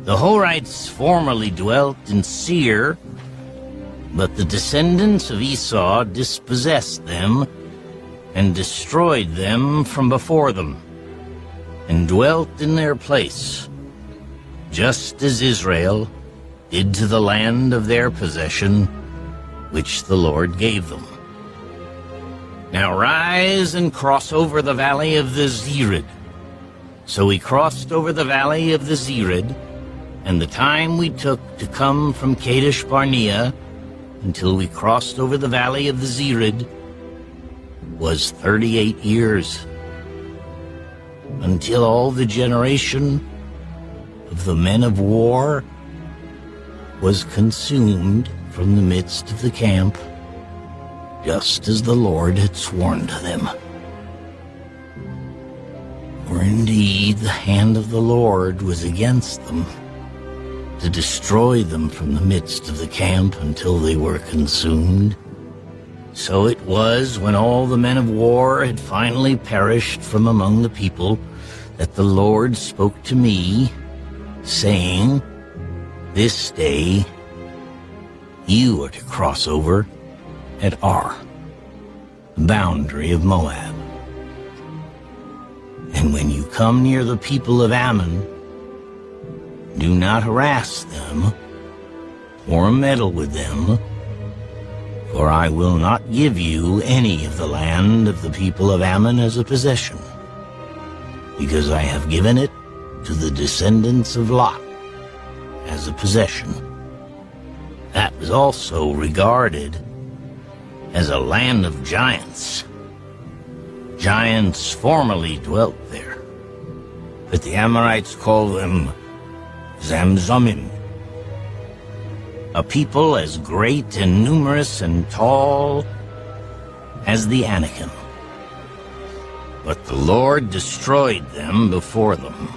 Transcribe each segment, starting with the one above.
The Horites formerly dwelt in Seir, but the descendants of Esau dispossessed them and destroyed them from before them, and dwelt in their place, just as Israel did to the land of their possession, which the Lord gave them. Now rise and cross over the valley of the Zered. So we crossed over the valley of the Zered, and the time we took to come from Kadesh Barnea until we crossed over the valley of the Zered was 38 years, until all the generation of the men of war was consumed from the midst of the camp, just as the Lord had sworn to them. For indeed the hand of the Lord was against them, to destroy them from the midst of the camp until they were consumed. So it was, when all the men of war had finally perished from among the people, that the Lord spoke to me, saying, "This day you are to cross over at Ar, the boundary of Moab. And when you come near the people of Ammon, do not harass them or meddle with them, for I will not give you any of the land of the people of Ammon as a possession, because I have given it to the descendants of Lot as a possession. That was also regarded as a land of giants. Giants formerly dwelt there, but the Amorites call them Zamzumim, a people as great and numerous and tall as the Anakim. But the Lord destroyed them before them,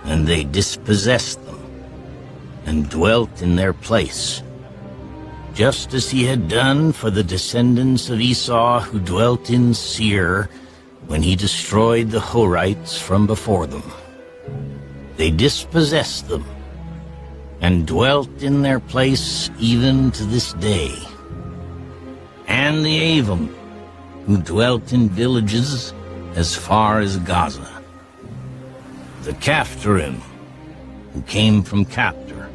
and they dispossessed them and dwelt in their place, just as he had done for the descendants of Esau who dwelt in Seir when he destroyed the Horites from before them. They dispossessed them and dwelt in their place even to this day. And the Avim, who dwelt in villages as far as Gaza. The Caphtorim, who came from Captor,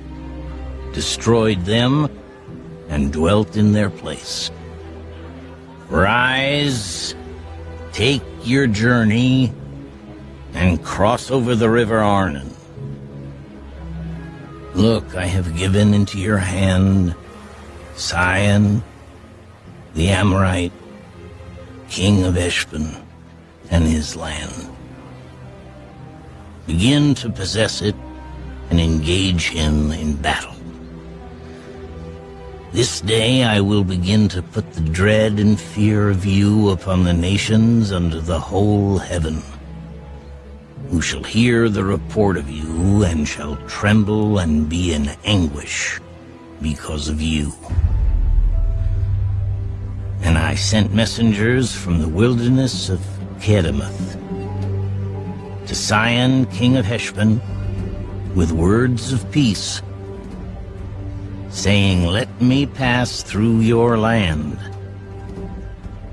destroyed them and dwelt in their place. Rise, take your journey, and cross over the river Arnon. Look, I have given into your hand Sihon, the Amorite, king of Heshbon, and his land. Begin to possess it and engage him in battle. This day I will begin to put the dread and fear of you upon the nations under the whole heaven, who shall hear the report of you and shall tremble and be in anguish because of you. And I sent messengers from the wilderness of Kedemoth to Sihon, king of Heshbon, with words of peace, saying, "Let me pass through your land.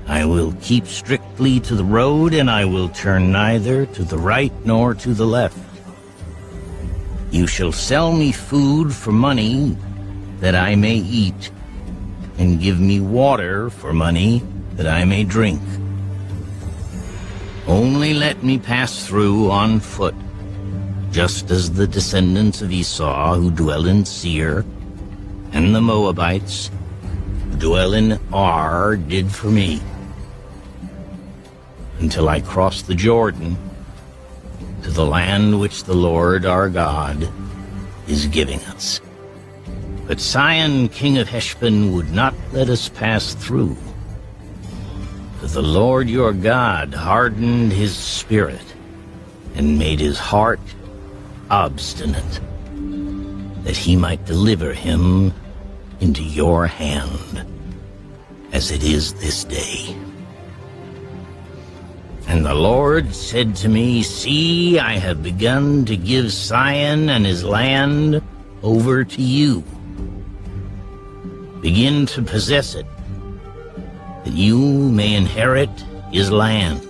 I will keep strictly to the road, and I will turn neither to the right nor to the left. You shall sell me food for money that I may eat, and give me water for money that I may drink. Only let me pass through on foot, just as the descendants of Esau who dwell in Seir, and the Moabites who dwell in Ar did for me, until I cross the Jordan to the land which the Lord our God is giving us." But Sihon, king of Heshbon, would not let us pass through, for the Lord your God hardened his spirit and made his heart obstinate, that he might deliver him into your hand, as it is this day. And the Lord said to me, See, I have begun to give Sion and his land over to you. Begin to possess it, that you may inherit his land.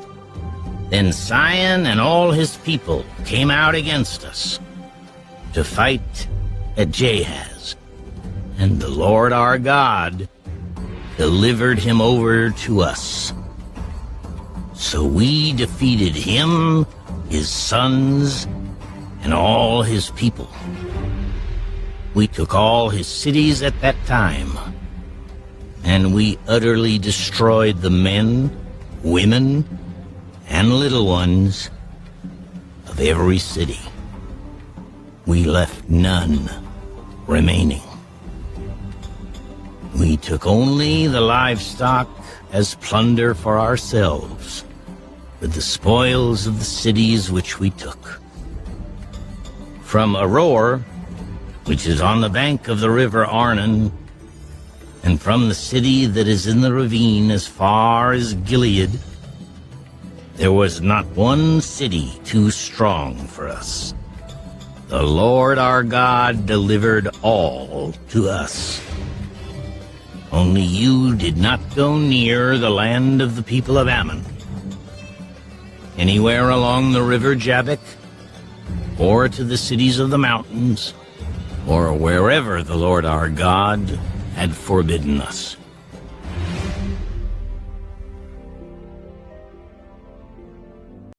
Then Sion and all his people came out against us to fight at Jahaz, and the Lord our God delivered him over to us. So we defeated him, his sons, and all his people. We took all his cities at that time, and we utterly destroyed the men, women, and little ones of every city. We left none remaining. We took only the livestock as plunder for ourselves, with the spoils of the cities which we took. From Aroer, which is on the bank of the river Arnon, and from the city that is in the ravine as far as Gilead, there was not one city too strong for us. The Lord our God delivered all to us. Only you did not go near the land of the people of Ammon, anywhere along the river Jabbok, or to the cities of the mountains, or wherever the Lord our God had forbidden us.